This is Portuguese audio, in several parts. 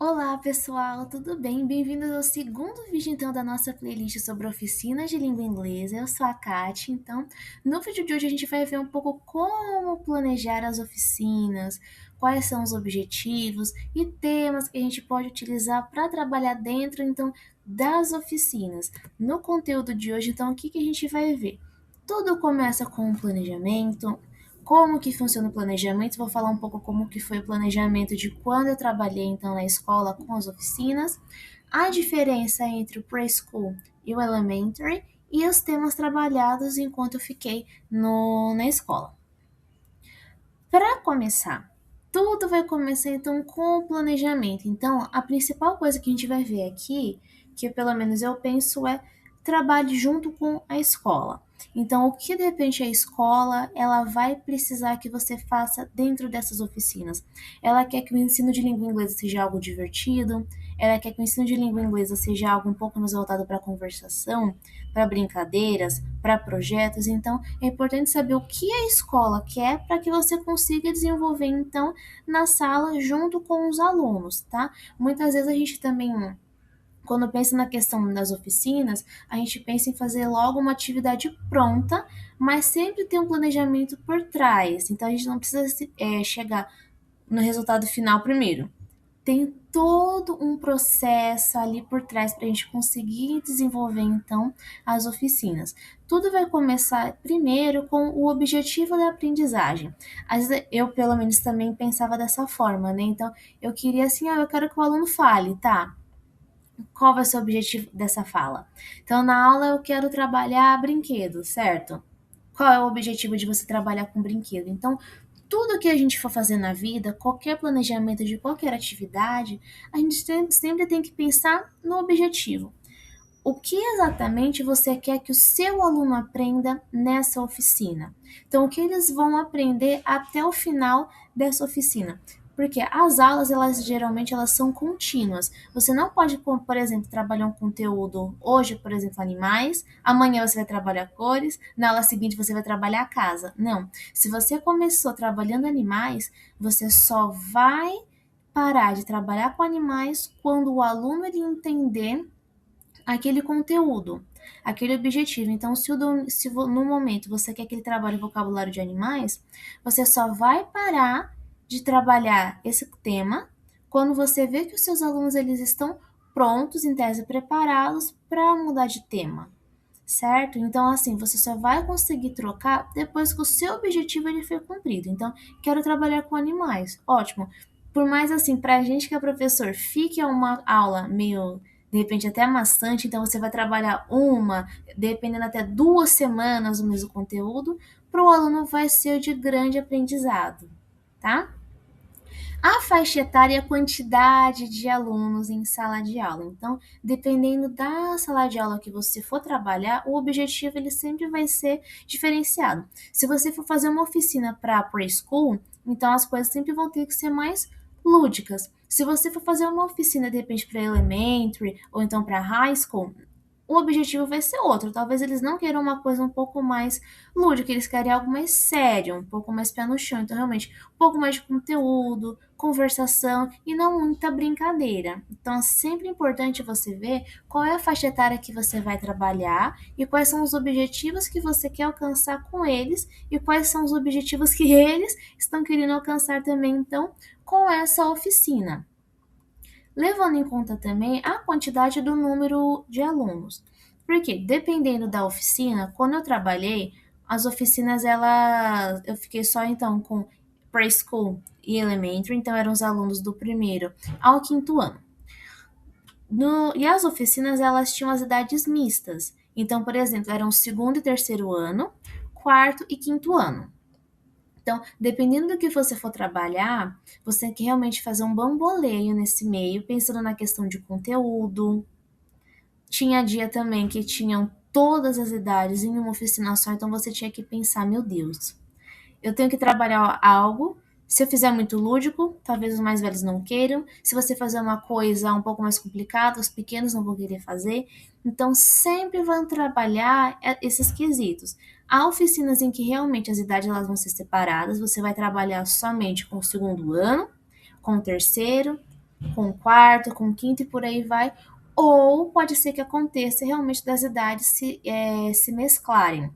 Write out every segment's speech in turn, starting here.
Olá, pessoal, tudo bem? Bem-vindos ao segundo vídeo, então, da nossa playlist sobre oficinas de língua inglesa. Eu sou a Kati, então, no vídeo de hoje a gente vai ver um pouco como planejar as oficinas, quais são os objetivos e temas que a gente pode utilizar para trabalhar dentro, então, das oficinas. No conteúdo de hoje, então, o que que a gente vai ver? Tudo começa com o planejamento, como que funciona o planejamento. Vou falar um pouco como que foi o planejamento de quando eu trabalhei então na escola com as oficinas, a diferença entre o preschool e o elementary e os temas trabalhados enquanto eu fiquei na escola. Para começar, tudo vai começar então com o planejamento. Então, a principal coisa que a gente vai ver aqui, que pelo menos eu penso, é trabalhe junto com a escola. Então, o que de repente a escola ela vai precisar que você faça dentro dessas oficinas? Ela quer que o ensino de língua inglesa seja algo divertido, ela quer que o ensino de língua inglesa seja algo um pouco mais voltado para conversação, para brincadeiras, para projetos. Então, é importante saber o que a escola quer para que você consiga desenvolver, então, na sala junto com os alunos, tá? Muitas vezes a gente também, quando pensa na questão das oficinas, a gente pensa em fazer logo uma atividade pronta, mas sempre tem um planejamento por trás. Então, a gente não precisa chegar no resultado final primeiro. Tem todo um processo ali por trás para a gente conseguir desenvolver então as oficinas. Tudo vai começar primeiro com o objetivo da aprendizagem. Às vezes eu, pelo menos, também pensava dessa forma, né? Então, eu queria assim, eu quero que o aluno fale, tá? Qual vai ser o objetivo dessa fala? Então, na aula eu quero trabalhar brinquedo, certo? Qual é o objetivo de você trabalhar com brinquedo? Então, tudo que a gente for fazer na vida, qualquer planejamento de qualquer atividade, a gente sempre tem que pensar no objetivo. O que exatamente você quer que o seu aluno aprenda nessa oficina? Então, o que eles vão aprender até o final dessa oficina? Porque as aulas, elas geralmente elas são contínuas. Você não pode, por exemplo, trabalhar um conteúdo hoje, por exemplo, animais, amanhã você vai trabalhar cores, na aula seguinte você vai trabalhar a casa. Não. Se você começou trabalhando animais, você só vai parar de trabalhar com animais quando o aluno ele entender aquele conteúdo, aquele objetivo. Então, se no momento você quer que ele trabalhe o vocabulário de animais, você só vai parar de trabalhar esse tema quando você vê que os seus alunos eles estão prontos, em tese preparados para mudar de tema, certo? Então, assim, você só vai conseguir trocar depois que o seu objetivo ele foi cumprido. Então, quero trabalhar com animais, ótimo. Por mais assim, pra gente que é professor, fique uma aula meio, de repente, até maçante, então você vai trabalhar uma, dependendo até 2 semanas o mesmo conteúdo, para o aluno vai ser de grande aprendizado, tá? A faixa etária e a quantidade de alunos em sala de aula. Então, dependendo da sala de aula que você for trabalhar, o objetivo ele sempre vai ser diferenciado. Se você for fazer uma oficina para preschool, então as coisas sempre vão ter que ser mais lúdicas. Se você for fazer uma oficina de repente para elementary ou então para high school, o objetivo vai ser outro. Talvez eles não queiram uma coisa um pouco mais lúdica, eles querem algo mais sério, um pouco mais pé no chão. Então, realmente, um pouco mais de conteúdo, conversação e não muita brincadeira. Então, é sempre importante você ver qual é a faixa etária que você vai trabalhar e quais são os objetivos que você quer alcançar com eles e quais são os objetivos que eles estão querendo alcançar também, então, com essa oficina, levando em conta também a quantidade do número de alunos. Porque dependendo da oficina, quando eu trabalhei, as oficinas eu fiquei só então com preschool e elementary, então eram os alunos do primeiro ao quinto ano. E as oficinas elas tinham as idades mistas. Então, por exemplo, eram o segundo e terceiro ano, quarto e quinto ano. Então, dependendo do que você for trabalhar, você tem que realmente fazer um bamboleio nesse meio, pensando na questão de conteúdo. Tinha dia também que tinham todas as idades em uma oficina só, então você tinha que pensar, meu Deus, eu tenho que trabalhar algo. Se eu fizer muito lúdico, talvez os mais velhos não queiram. Se você fazer uma coisa um pouco mais complicada, os pequenos não vão querer fazer. Então, sempre vão trabalhar esses quesitos. Há oficinas em que realmente as idades elas vão ser separadas. Você vai trabalhar somente com o segundo ano, com o terceiro. com o quarto, com o quinto e por aí vai, ou pode ser que aconteça realmente das idades se mesclarem.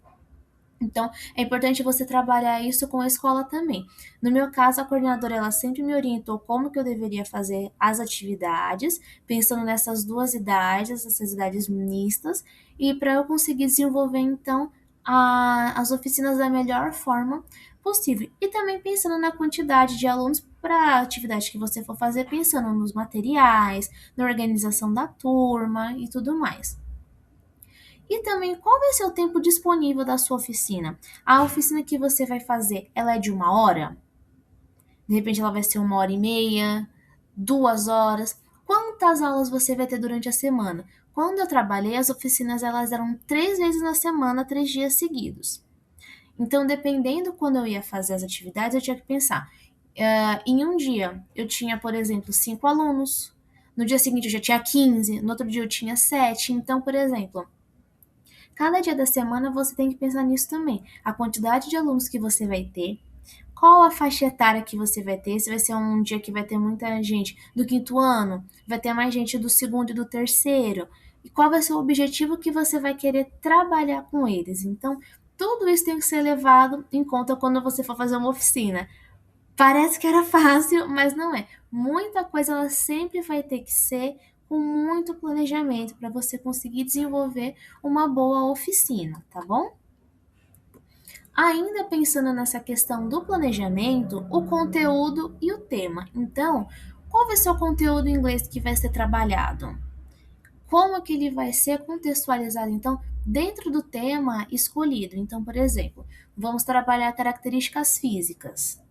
Então, é importante você trabalhar isso com a escola também. No meu caso, a coordenadora ela sempre me orientou como que eu deveria fazer as atividades, pensando nessas duas idades, essas idades mistas, e para eu conseguir desenvolver então as oficinas da melhor forma possível. E também pensando na quantidade de alunos para a atividade que você for fazer, pensando nos materiais, na organização da turma e tudo mais. E também qual vai ser o tempo disponível da sua oficina? A oficina que você vai fazer, ela é de 1 hora? De repente ela vai ser 1 hora e meia, 2 horas? Quantas aulas você vai ter durante a semana? Quando eu trabalhei, as oficinas elas eram 3 vezes na semana, 3 dias seguidos. Então, dependendo quando eu ia fazer as atividades, eu tinha que pensar. Em um dia, eu tinha, por exemplo, 5 alunos. No dia seguinte, eu já tinha 15. No outro dia, eu tinha 7. Então, por exemplo, cada dia da semana você tem que pensar nisso também. A quantidade de alunos que você vai ter, qual a faixa etária que você vai ter, se vai ser um dia que vai ter muita gente do quinto ano, vai ter mais gente do segundo e do terceiro, e qual vai ser o objetivo que você vai querer trabalhar com eles. Então, tudo isso tem que ser levado em conta quando você for fazer uma oficina. Parece que era fácil, mas não é. Muita coisa ela sempre vai ter que ser com muito planejamento para você conseguir desenvolver uma boa oficina, tá bom? Ainda pensando nessa questão do planejamento, o conteúdo e o tema. Então, qual vai ser o conteúdo em inglês que vai ser trabalhado? Como que ele vai ser contextualizado, então, dentro do tema escolhido? Então, por exemplo, vamos trabalhar características físicas.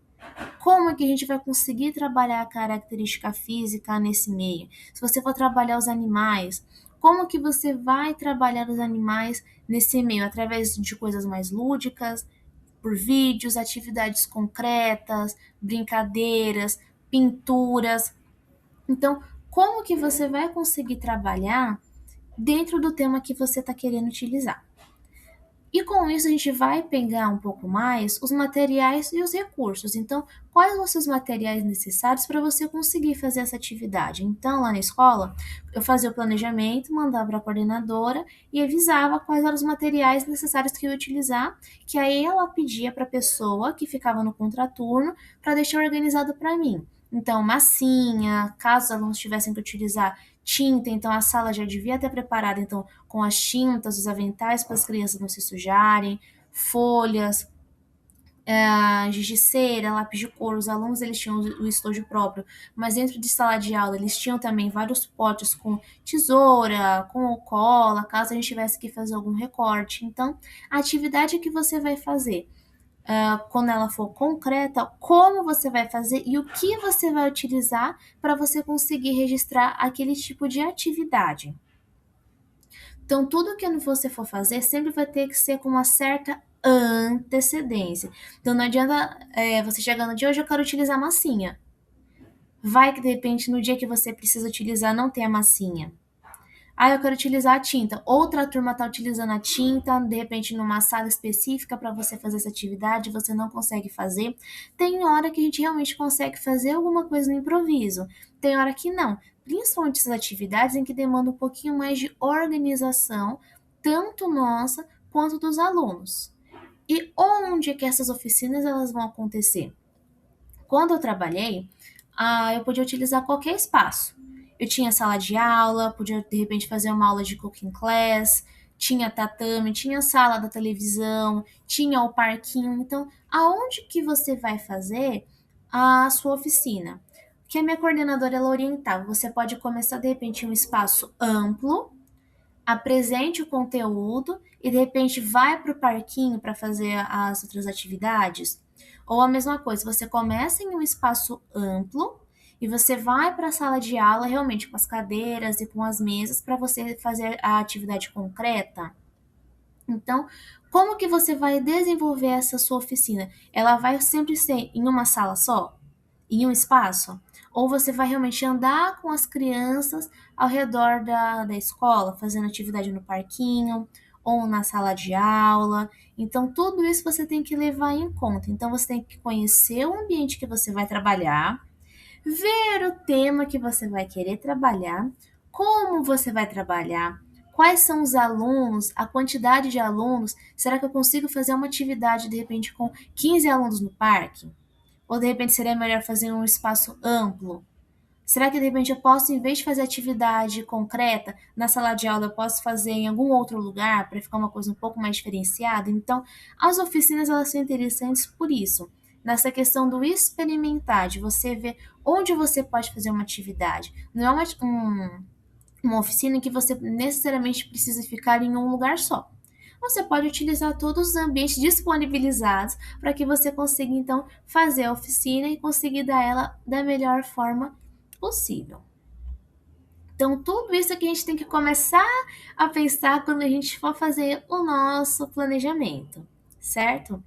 Como é que a gente vai conseguir trabalhar a característica física nesse meio? Se você for trabalhar os animais, como que você vai trabalhar os animais nesse meio? Através de coisas mais lúdicas, por vídeos, atividades concretas, brincadeiras, pinturas. Então, como que você vai conseguir trabalhar dentro do tema que você está querendo utilizar? E com isso a gente vai pegar um pouco mais os materiais e os recursos. Então, quais vão ser os materiais necessários para você conseguir fazer essa atividade? Então, lá na escola, eu fazia o planejamento, mandava para a coordenadora e avisava quais eram os materiais necessários que eu ia utilizar, que aí ela pedia para a pessoa que ficava no contraturno para deixar organizado para mim. Então, massinha, caso os alunos tivessem que utilizar tinta, então a sala já devia ter preparado então com as tintas, os aventais para as crianças não se sujarem, folhas, giz de cera, lápis de cor. Os alunos eles tinham o estojo próprio, mas dentro de sala de aula eles tinham também vários potes com tesoura, com cola, caso a gente tivesse que fazer algum recorte. Então, a atividade que você vai fazer quando ela for concreta, como você vai fazer e o que você vai utilizar para você conseguir registrar aquele tipo de atividade. Então, tudo que você for fazer sempre vai ter que ser com uma certa antecedência. Então, não adianta você chegar no dia, hoje eu quero utilizar massinha. Vai que de repente no dia que você precisa utilizar não tem a massinha. Ah, eu quero utilizar a tinta. Outra turma está utilizando a tinta, de repente numa sala específica para você fazer essa atividade, você não consegue fazer. Tem hora que a gente realmente consegue fazer alguma coisa no improviso, tem hora que não. Principalmente essas atividades em que demandam um pouquinho mais de organização, tanto nossa quanto dos alunos. E onde é que essas oficinas elas vão acontecer? Quando eu trabalhei, eu podia utilizar qualquer espaço. Eu tinha sala de aula, podia de repente fazer uma aula de cooking class, tinha tatame, tinha sala da televisão, tinha o parquinho. Então, aonde que você vai fazer a sua oficina? Que a minha coordenadora ela orientava, você pode começar de repente em um espaço amplo, apresente o conteúdo e de repente vai para o parquinho para fazer as outras atividades. Ou a mesma coisa, você começa em um espaço amplo e você vai para a sala de aula realmente com as cadeiras e com as mesas para você fazer a atividade concreta. Então, como que você vai desenvolver essa sua oficina? Ela vai sempre ser em uma sala só? Em um espaço? Ou você vai realmente andar com as crianças ao redor da escola, fazendo atividade no parquinho ou na sala de aula? Então, tudo isso você tem que levar em conta. Então, você tem que conhecer o ambiente que você vai trabalhar, ver o tema que você vai querer trabalhar, como você vai trabalhar, quais são os alunos, a quantidade de alunos. Será que eu consigo fazer uma atividade de repente com 15 alunos no parque? Ou de repente seria melhor fazer um espaço amplo? Será que de repente eu posso, em vez de fazer atividade concreta na sala de aula, eu posso fazer em algum outro lugar para ficar uma coisa um pouco mais diferenciada? Então, as oficinas elas são interessantes por isso. Nessa questão do experimentar, de você ver onde você pode fazer uma atividade. Não é uma oficina em que você necessariamente precisa ficar em um lugar só. Você pode utilizar todos os ambientes disponibilizados para que você consiga então fazer a oficina e conseguir dar ela da melhor forma possível. Então, tudo isso é que a gente tem que começar a pensar quando a gente for fazer o nosso planejamento, certo?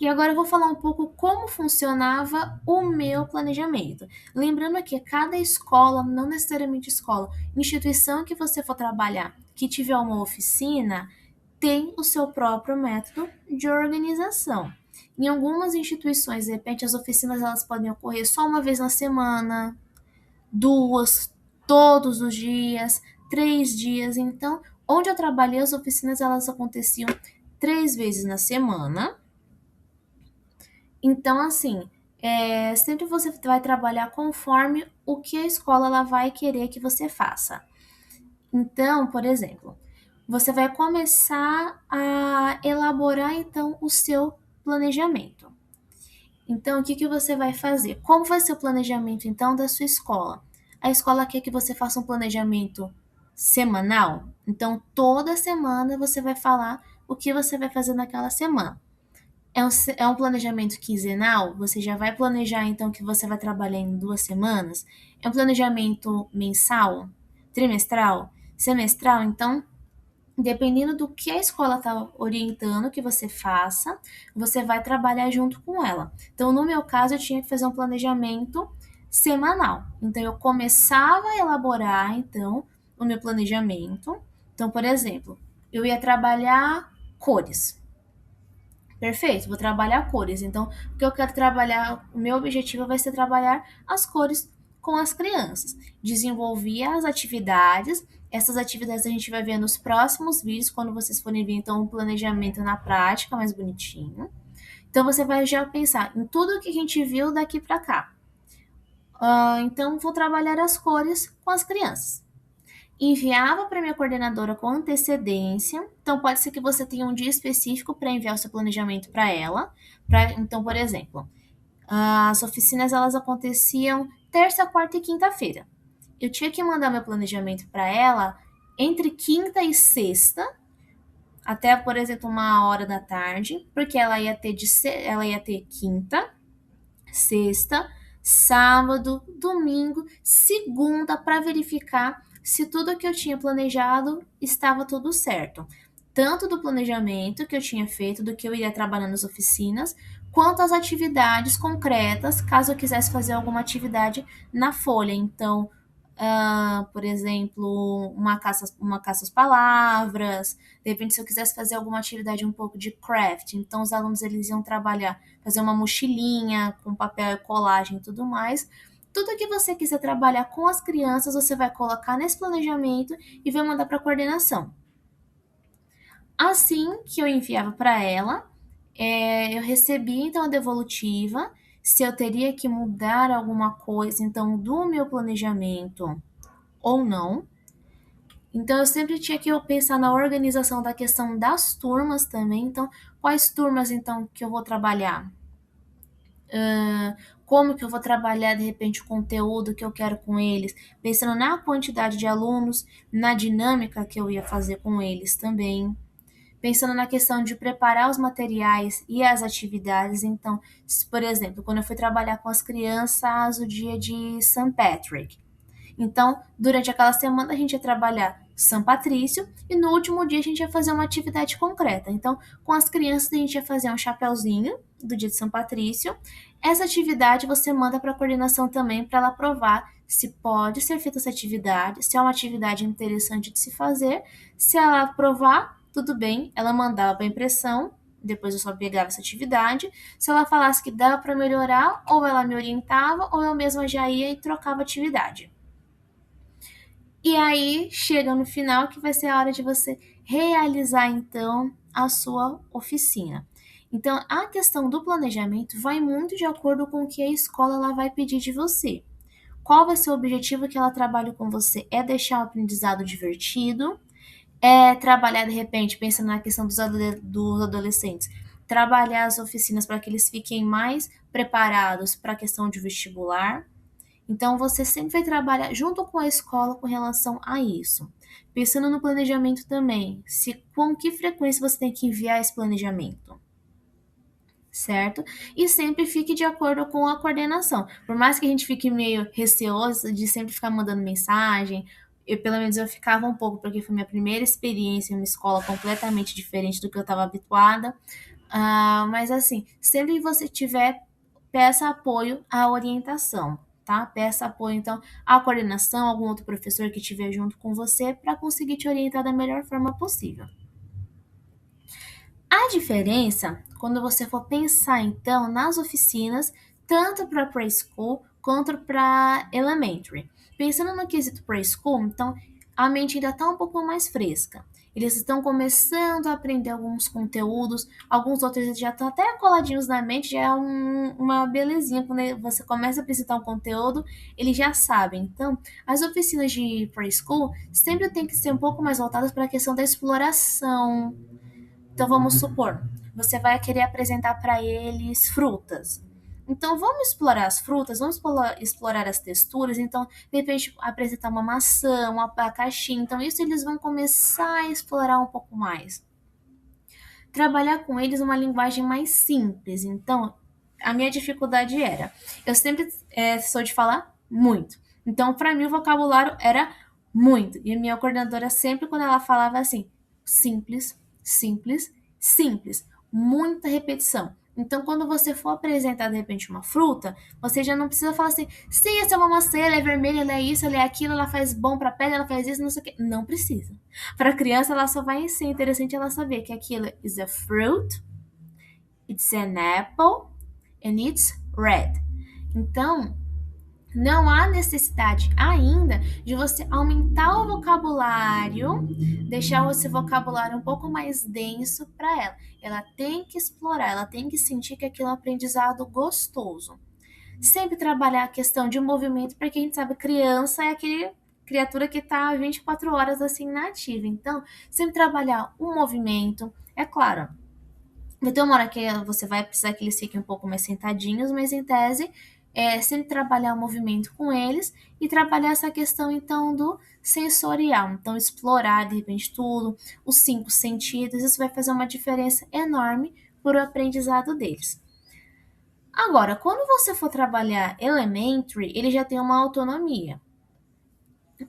E agora eu vou falar um pouco como funcionava o meu planejamento. Lembrando que cada escola, não necessariamente escola, instituição que você for trabalhar, que tiver uma oficina, tem o seu próprio método de organização. Em algumas instituições, de repente, as oficinas elas podem ocorrer só uma vez na semana, duas, todos os dias, 3 dias. Então, onde eu trabalhei, as oficinas elas aconteciam 3 vezes na semana. Então, assim, sempre você vai trabalhar conforme o que a escola ela vai querer que você faça. Então, por exemplo, você vai começar a elaborar então o seu planejamento. Então, o que você vai fazer? Como vai ser o planejamento, então, da sua escola? A escola quer que você faça um planejamento semanal? Então, toda semana você vai falar o que você vai fazer naquela semana. É um planejamento quinzenal? Você já vai planejar, então, que você vai trabalhar em 2 semanas? É um planejamento mensal? Trimestral? Semestral? Então, dependendo do que a escola está orientando que você faça, você vai trabalhar junto com ela. Então, no meu caso, eu tinha que fazer um planejamento semanal. Então, eu começava a elaborar, então, o meu planejamento. Então, por exemplo, eu ia trabalhar cores. Perfeito, vou trabalhar cores. Então, o que eu quero trabalhar, o meu objetivo vai ser trabalhar as cores com as crianças. Desenvolver as atividades. Essas atividades a gente vai ver nos próximos vídeos, quando vocês forem ver então o planejamento na prática, mais bonitinho. Então, você vai já pensar em tudo que a gente viu daqui para cá. Então, vou trabalhar as cores com as crianças. Enviava para minha coordenadora com antecedência. Então, pode ser que você tenha um dia específico para enviar o seu planejamento para ela. Então, por exemplo, as oficinas elas aconteciam terça, quarta e quinta-feira. Eu tinha que mandar meu planejamento para ela entre quinta e sexta, até, por exemplo, 1 hora da tarde, porque ela ia ter quinta, sexta, sábado, domingo, segunda para verificar se tudo que eu tinha planejado estava tudo certo. Tanto do planejamento que eu tinha feito, do que eu iria trabalhar nas oficinas, quanto as atividades concretas, caso eu quisesse fazer alguma atividade na folha. Então, por exemplo, uma caça às palavras. De repente, se eu quisesse fazer alguma atividade um pouco de craft, então os alunos eles iam trabalhar, fazer uma mochilinha com papel e colagem e tudo mais. Tudo que você quiser trabalhar com as crianças, você vai colocar nesse planejamento e vai mandar para a coordenação. Assim que eu enviava para ela, eu recebia então a devolutiva, se eu teria que mudar alguma coisa então do meu planejamento ou não. Então eu sempre tinha que pensar na organização da questão das turmas também. Então, quais turmas então que eu vou trabalhar? Como que eu vou trabalhar de repente o conteúdo que eu quero com eles, pensando na quantidade de alunos, na dinâmica que eu ia fazer com eles também, pensando na questão de preparar os materiais e as atividades. Então, por exemplo, quando eu fui trabalhar com as crianças o dia de St. Patrick, então, durante aquela semana a gente ia trabalhar São Patrício e no último dia a gente ia fazer uma atividade concreta. Então, com as crianças a gente ia fazer um chapéuzinho do dia de São Patrício. Essa atividade você manda para a coordenação também para ela aprovar se pode ser feita essa atividade, se é uma atividade interessante de se fazer. Se ela aprovar, tudo bem, ela mandava para impressão depois eu só pegava essa atividade. Se ela falasse que dava para melhorar, ou ela me orientava, ou eu mesma já ia e trocava atividade. E aí chega no final que vai ser a hora de você realizar então a sua oficina. Então, a questão do planejamento vai muito de acordo com o que a escola ela vai pedir de você. Qual vai ser o objetivo que ela trabalha com você? É deixar o aprendizado divertido? É trabalhar, de repente, pensando na questão dos adolescentes, trabalhar as oficinas para que eles fiquem mais preparados para a questão de vestibular? Então, você sempre vai trabalhar junto com a escola com relação a isso. Pensando no planejamento também, se com que frequência você tem que enviar esse planejamento, certo? E sempre fique de acordo com a coordenação. Por mais que a gente fique meio receoso de sempre ficar mandando mensagem, pelo menos eu ficava um pouco, porque foi minha primeira experiência em uma escola completamente diferente do que eu estava habituada. Mas assim, sempre que você tiver, peça apoio à orientação, tá? Peça apoio, então, à coordenação, algum outro professor que estiver junto com você para conseguir te orientar da melhor forma possível. A diferença, quando você for pensar então nas oficinas, tanto para preschool quanto para elementary. Pensando no quesito preschool, então a mente ainda está um pouco mais fresca. Eles estão começando a aprender alguns conteúdos, alguns outros já estão até coladinhos na mente, já é uma belezinha. Quando você começa a apresentar um conteúdo, eles já sabem. Então, as oficinas de preschool sempre tem que ser um pouco mais voltadas para a questão da exploração. Então, vamos supor, você vai querer apresentar para eles frutas. Então, vamos explorar as frutas, vamos explorar as texturas. Então, de repente, apresentar uma maçã, um abacaxi. Então, isso eles vão começar a explorar um pouco mais. Trabalhar com eles uma linguagem mais simples. Então, a minha dificuldade era, eu sempre sou de falar muito. Então, para mim, o vocabulário era muito. E a minha coordenadora sempre, quando ela falava assim, simples, simples, simples, muita repetição. Então, quando você for apresentar, de repente, uma fruta, você já não precisa falar assim, sim, essa é uma maçã, ela é vermelha, ela é isso, ela é aquilo, ela faz bom para a pele, ela faz isso, não sei o quê. Não precisa. Para a criança, ela só vai ser interessante ela saber que aquilo is a fruit, it's an apple, and it's red. Então, não há necessidade ainda de você aumentar o vocabulário, deixar esse vocabulário um pouco mais denso para ela. Ela tem que explorar, ela tem que sentir que aquilo é um aprendizado gostoso. Sempre trabalhar a questão de movimento, porque a gente sabe criança é aquele criatura que está 24 horas assim na ativa. Então, sempre trabalhar o movimento, é claro. Vai ter uma hora que você vai precisar que eles fiquem um pouco mais sentadinhos, mas em tese é sempre trabalhar o movimento com eles e trabalhar essa questão então do sensorial. Então, explorar de repente tudo, os 5 sentidos, isso vai fazer uma diferença enorme para o aprendizado deles. Agora, quando você for trabalhar elementary, ele já tem uma autonomia.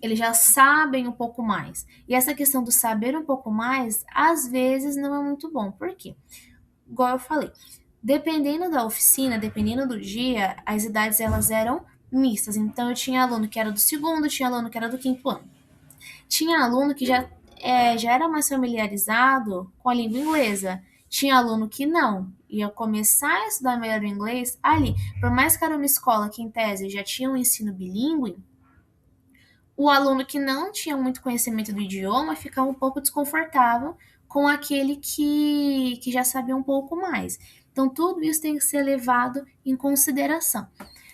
Eles já sabem um pouco mais. E essa questão do saber um pouco mais, às vezes não é muito bom. Por quê? Igual eu falei, dependendo da oficina, dependendo do dia, as idades elas eram mistas. Então eu tinha aluno que era do segundo, tinha aluno que era do quinto ano. Tinha aluno que já era mais familiarizado com a língua inglesa. Tinha aluno que não. Ia começar a estudar melhor o inglês ali. Por mais que era uma escola que, em tese, já tinha um ensino bilíngue, o aluno que não tinha muito conhecimento do idioma ficava um pouco desconfortável com aquele que já sabia um pouco mais. Então, tudo isso tem que ser levado em consideração.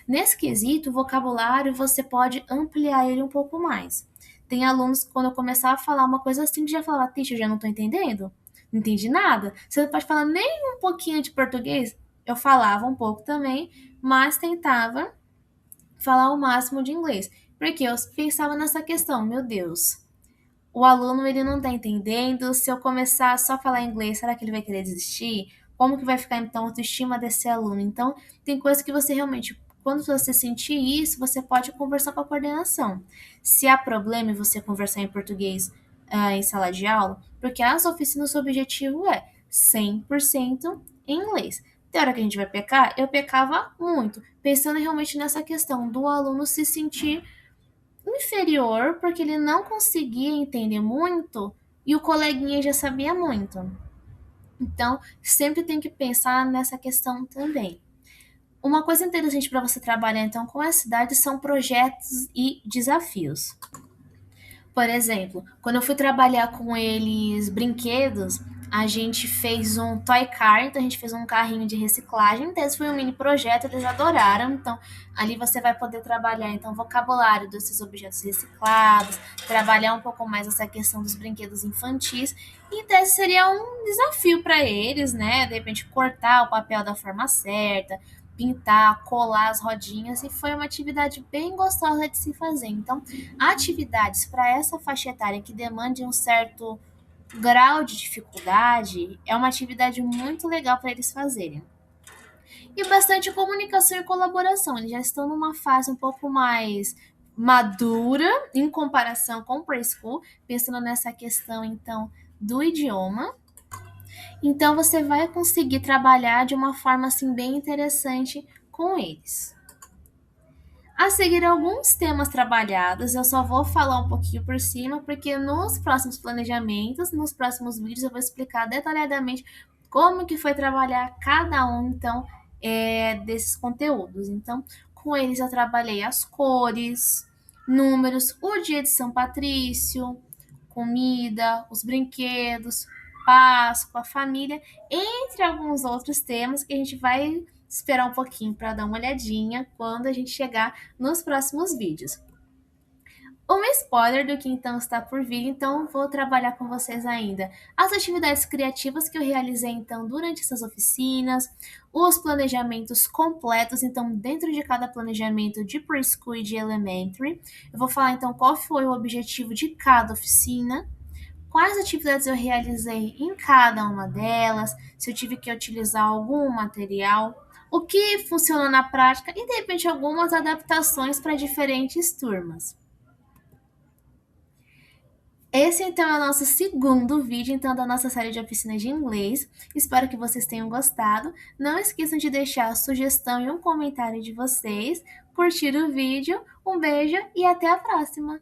Nesse quesito, o vocabulário você pode ampliar ele um pouco mais. Tem alunos que, quando eu começava a falar uma coisa assim, já falava, teacher, eu já não estou entendendo, não entendi nada. Você não pode falar nem um pouquinho de português? Eu falava um pouco também, mas tentava falar o máximo de inglês. Porque eu pensava nessa questão, meu Deus, o aluno ele não está entendendo, se eu começar só a falar inglês, será que ele vai querer desistir? Como que vai ficar então a autoestima desse aluno? Então, tem coisas que você realmente, quando você sentir isso, você pode conversar com a coordenação. Se há problema em você conversar em português em sala de aula, porque as oficinas, o objetivo é 100% em inglês. Tem hora que a gente vai pecar, eu pecava muito, pensando realmente nessa questão do aluno se sentir inferior porque ele não conseguia entender muito e o coleguinha já sabia muito. Então, sempre tem que pensar nessa questão também. Uma coisa interessante para você trabalhar então com a cidade são projetos e desafios. Por exemplo, quando eu fui trabalhar com eles brinquedos, a gente fez um toy car, então a gente fez um carrinho de reciclagem. Então, esse foi um mini projeto, eles adoraram. Então, ali você vai poder trabalhar então o vocabulário desses objetos reciclados, trabalhar um pouco mais essa questão dos brinquedos infantis. Então, esse seria um desafio para eles, né? De repente, cortar o papel da forma certa, pintar, colar as rodinhas, e foi uma atividade bem gostosa de se fazer. Então, atividades para essa faixa etária que demande um certo grau de dificuldade é uma atividade muito legal para eles fazerem. E bastante comunicação e colaboração. Eles já estão numa fase um pouco mais madura em comparação com o preschool, pensando nessa questão então do idioma. Então você vai conseguir trabalhar de uma forma assim bem interessante com eles. A seguir, alguns temas trabalhados, eu só vou falar um pouquinho por cima, porque nos próximos planejamentos, nos próximos vídeos, eu vou explicar detalhadamente como que foi trabalhar cada um, então, desses conteúdos. Então, com eles eu trabalhei as cores, números, o dia de São Patrício, comida, os brinquedos, Páscoa, família, entre alguns outros temas que a gente vai esperar um pouquinho para dar uma olhadinha quando a gente chegar nos próximos vídeos. Um spoiler do que então está por vir, então vou trabalhar com vocês ainda as atividades criativas que eu realizei então durante essas oficinas, os planejamentos completos, então dentro de cada planejamento de preschool e de elementary, eu vou falar então qual foi o objetivo de cada oficina, quais atividades eu realizei em cada uma delas, se eu tive que utilizar algum material, o que funcionou na prática e de repente algumas adaptações para diferentes turmas. Esse então é o nosso segundo vídeo então da nossa série de oficinas de inglês. Espero que vocês tenham gostado. Não esqueçam de deixar a sugestão e um comentário de vocês, curtir o vídeo. Um beijo e até a próxima!